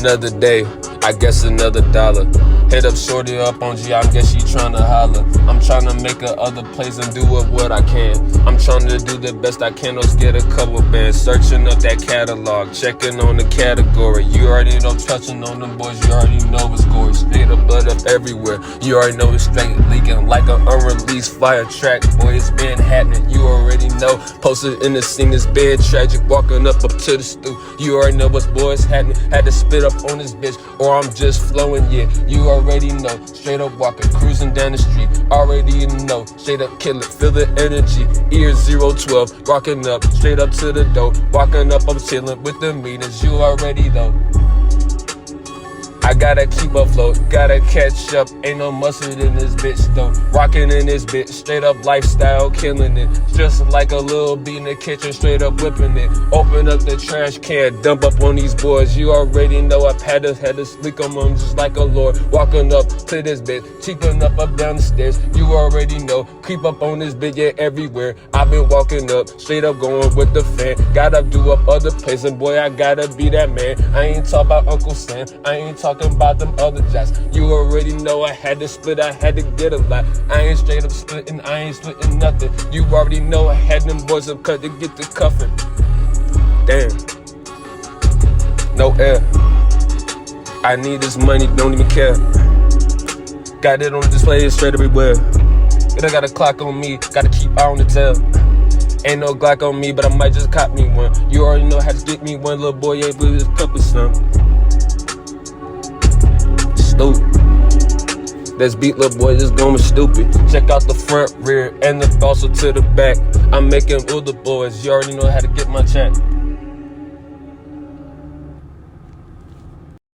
Another day, I guess another dollar. Hit up shorty up on G, I guess she tryna holler. I'm tryna make a other place and do it what I can. I'm tryna do the best I can, let's get a couple bands. Searching up that catalog, checking on the category. You already know, touching on them boys, you already know it's gory. Straight up blood up everywhere, you already know it's straight leaking like an unreleased fire track. Boy, it's been happening, you already know. Posted in the scene, it's been tragic. Walking up to the stoop, you already know what's boys happening. Had to spit up on this bitch, or I'm just flowing, yeah. You already know, straight up walking, cruising down the street. Already know, straight up kill it, feel the energy. Ear 012, rocking up, straight up to the door. Walking up, I'm chilling with the meters, you already know. I gotta keep afloat, gotta catch up. Ain't no mustard in this bitch though. Rockin' in this bitch, straight up lifestyle, killing it. Just like a little bee in the kitchen, straight up whipping it. Open up the trash can, dump up on these boys. You already know I've had to sneak on them just like a lord. Walking up to this bitch, cheaping up down the stairs. You already know, creep up on this bitch, yeah, everywhere. I've been walking up, straight up going with the fan. Gotta do up other places, and boy, I gotta be that man. I ain't talk about Uncle Sam, I ain't talking about them other jacks. You already know I had to split, I had to get a lot. I ain't straight up splitting, I ain't splitting nothing. You already know I had them boys up cut to get the cuffing. Damn, no air. I need this money, don't even care. Got it on display, it's straight everywhere. And I got a clock on me, gotta keep eye on the tail. Ain't no Glock on me, but I might just cop me one. You already know how to get me one, little boy, ain't believe this cup or something. This beat, little boy, just going stupid. Check out the front, rear, and also to the back. I'm making all the boys, you already know how to get my check.